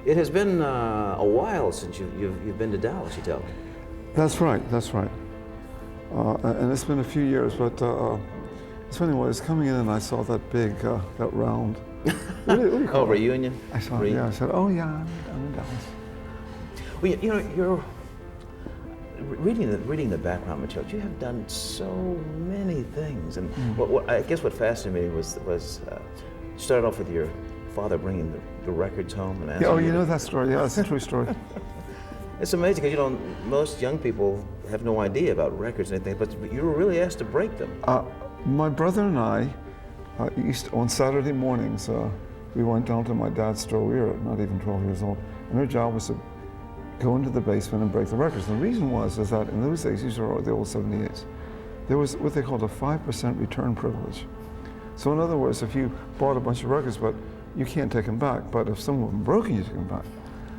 It has been a while since you've been to Dallas, you tell me. That's right, that's right. And it's been a few years, but it's funny, when I was coming in and I saw that big, that round. What do you call it? Reunion? I saw it, yeah, I said, oh yeah, I'm in Dallas. Well, you know, you're reading the background material. You have done so many things, and what I guess what fascinated me was you started off with your father bringing the records home and asking. Yeah, oh, you know that story? Yeah, it's a true story. It's amazing because, you know, most young people have no idea about records and anything, but you were really asked to break them. My brother and I on Saturday mornings, we went down to my dad's store. We were not even 12 years old, and our job was to go into the basement and break the records. And the reason is that in those days, these are the old 78s, there was what they called a 5% return privilege. So in other words, if you bought a bunch of records, but you can't take them back, but if some of them broken, you take them back.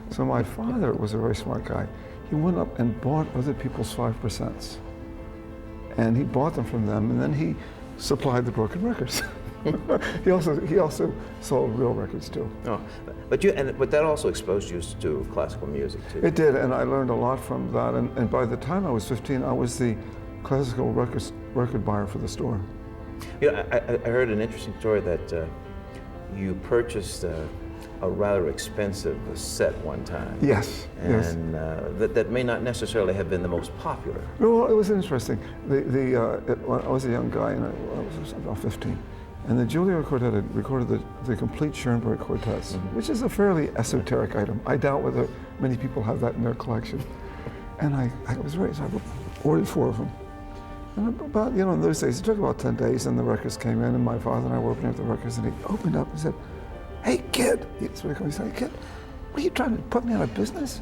So my father was a very smart guy. He went up and bought other people's 5%. And he bought them from them, and then he supplied the broken records. He also sold real records too. Oh, but that also exposed you to classical music too. It did, and I learned a lot from that. And by the time I was 15, I was the classical record buyer for the store. You know, I heard an interesting story that you purchased a rather expensive set one time. Yes. And that may not necessarily have been the most popular. Well, it was interesting. When I was a young guy, and I was about 15, and the Juilliard Quartet had recorded the complete Schoenberg quartets, which is a fairly esoteric item. I doubt whether many people have that in their collection. And I was raised, I ordered 4 of them. And about, you know, in those days, it took about 10 days, and the records came in, and my father and I were opening up the records, and he opened up and said, "Hey, kid," that's what he called me. He said, "Hey, kid, what are you trying to put me out of business?"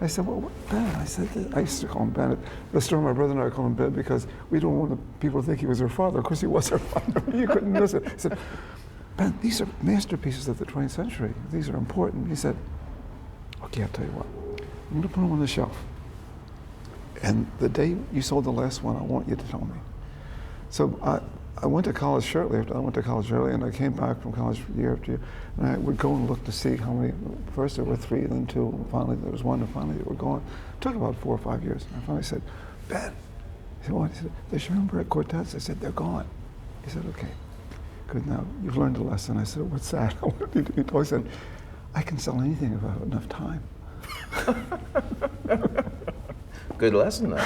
I said, "Well, what, Ben?" I said, I used to call him Ben. At the store, my brother and I called him Ben because we don't want people to think he was our father. Of course, he was our father. You couldn't miss it. I said, "Ben, these are masterpieces of the 20th century. These are important." He said, "Okay, I'll tell you what. I'm going to put them on the shelf. And the day you sold the last one, I want you to tell me." So I went to college shortly after. I went to college early, and I came back from college year after year, and I would go and look to see how many. First there were 3, then 2, and finally there was 1, and finally they were gone. It took about 4 or 5 years. And I finally said, "Ben," he said, "what?" He said, "The Schoenberg quartets." I said, "They're gone." He said, "Okay, good. Now you've learned a lesson." I said, "What's that?" He said, "I can sell anything if I have enough time." Good lesson, though.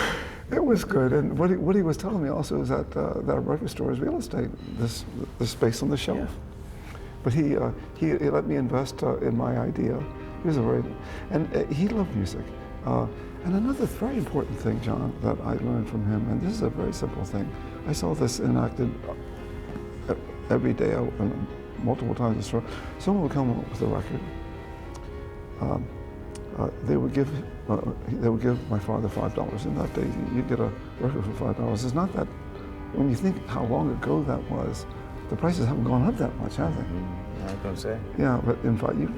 It was good, and what he was telling me also is that that record store is real estate. This space on the shelf. Yeah. But he let me invest in my idea. He was he loved music. And another very important thing, John, that I learned from him, and this is a very simple thing. I saw this enacted every day, multiple times in the store. Someone would come up with a record. They would give my father $5. In that day, you get a record for $5. It's not that, when you think how long ago that was, the prices haven't gone up that much, have they? I was going to say. Yeah, but in fact, you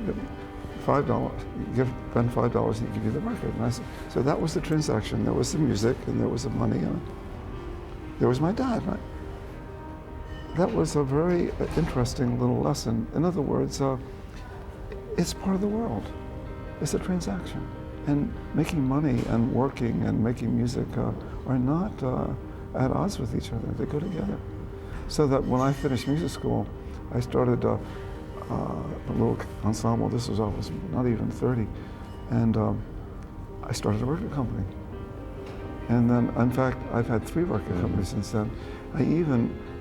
$5, you give Ben $5, and he give you the record. And so that was the transaction. There was the music, and there was the money, and there was my dad, right? That was a very interesting little lesson. In other words, it's part of the world. It's a transaction. And making money and working and making music are not at odds with each other. They go together. So that when I finished music school, I started a little ensemble. I was not even 30. And I started a record company. And then, in fact, I've had 3 record companies since then.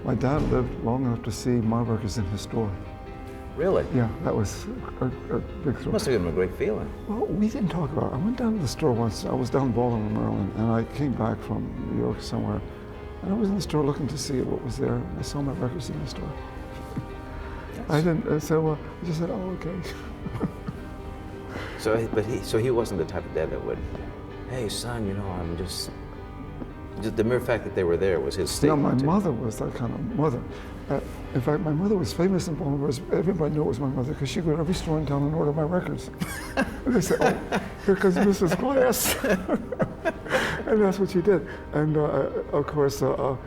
My dad lived long enough to see my records in his store. Really? Yeah, that was a big story. Must have given him a great feeling. Well, we didn't talk about it. I went down to the store once. I was down in Baltimore, Maryland, and I came back from New York somewhere. And I was in the store looking to see what was there. And I saw my records in the store. Yes. I didn't, so I just said, "Oh, okay." So he wasn't the type of dad that would, "Hey, son, you know, I'm just the mere fact that they were there was his statement." No, my mother was that kind of mother. In fact, my mother was famous in Baltimore. Everybody knew it was my mother because she would go to every store in town and order my records. And they said, "Oh, here comes Mrs. Glass." And that's what she did. And of course, now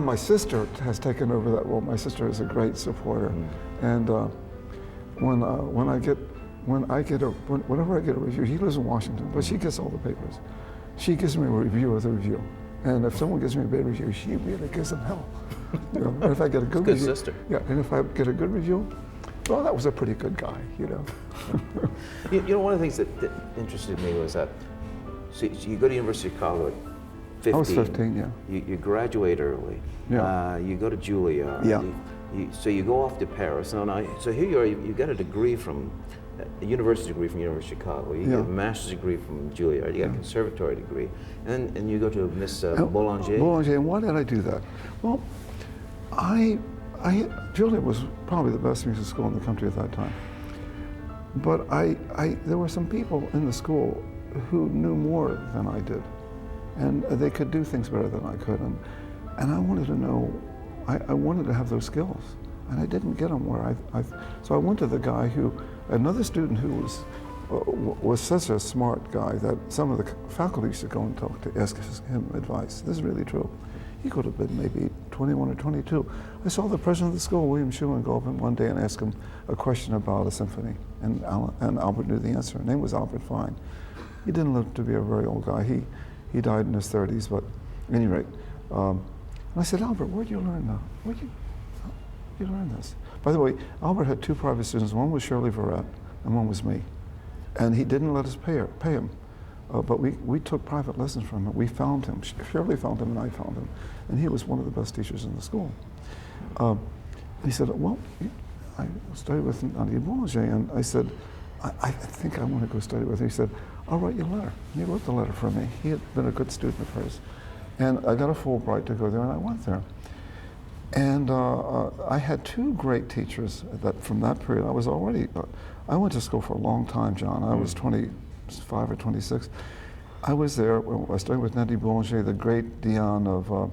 my sister has taken over that role. My sister is a great supporter. And whenever I get a review, he lives in Washington, but she gets all the papers. She gives me a review of the review. And if someone gives me a bad review, she really gives them hell. You know? And if I get a good review, sister. yeah, and if I get a good review, well, that was a pretty good guy, you know. You know, one of the things that interested me was that, so you go to University of Chicago at 15. I was 15, yeah. You graduate early. Yeah. You go to Juilliard. Yeah. So you go off to Paris. So here you are, you got a degree from, a university degree from University of Chicago. You get a master's degree from Juilliard. You got a conservatory degree. And you go to Miss Boulanger. Boulanger, and why did I do that? Well, Juilliard was probably the best music school in the country at that time. But there were some people in the school who knew more than I did. And they could do things better than I could. And I wanted to know, I wanted to have those skills. And I didn't get them where so I went to the guy another student who was such a smart guy that some of the faculty used to go and ask him advice. This is really true. He could have been maybe 21 or 22. I saw the president of the school, William Schuman, go up one day and ask him a question about a symphony. And Albert knew the answer. His name was Albert Fine. He didn't live to be a very old guy. He died in his 30s, but at any rate. And I said, Albert, where'd you learn that? Where'd you learn this? By the way, Albert had two private students. One was Shirley Verrett, and one was me. And he didn't let us pay him. But we took private lessons from him. We found him. Shirley found him, and I found him. And he was one of the best teachers in the school. He said, well, I studied with Nadia Boulanger. And I said, I think I want to go study with her. He said, I'll write you a letter. And he wrote the letter for me. He had been a good student of hers. And I got a Fulbright to go there, and I went there. And I had two great teachers from that period. I went to school for a long time, John. I was 25 or 26. I was there, I studied with Nadia Boulanger, the great Dion of,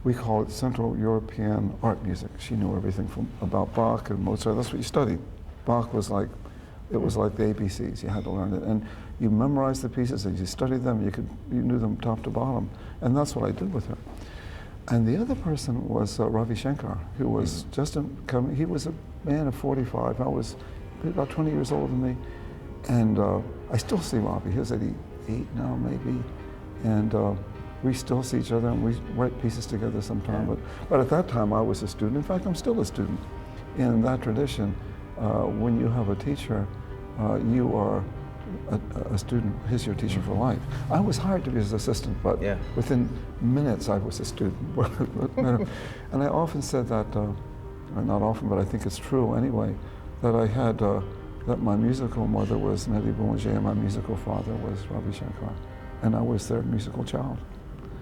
we call it Central European art music. She knew everything about Bach and Mozart. That's what you studied. Bach was like, it was like the ABCs. You had to learn it. And you memorized the pieces, and you studied them, you knew them top to bottom. And that's what I did with her. And the other person was Ravi Shankar, who was he was a man of 45. I was about 20 years older than me. And I still see Ravi. He's 88 now, maybe. And we still see each other, and we write pieces together sometime. Yeah. But at that time, I was a student. In fact, I'm still a student. In that tradition, when you have a teacher, you are a student. He's your teacher for life. I was hired to be his assistant, but within minutes I was a student. And I often said that, or not often, but I think it's true anyway, that I had, that my musical mother was Nadia Boulanger and my musical father was Ravi Shankar. And I was their musical child.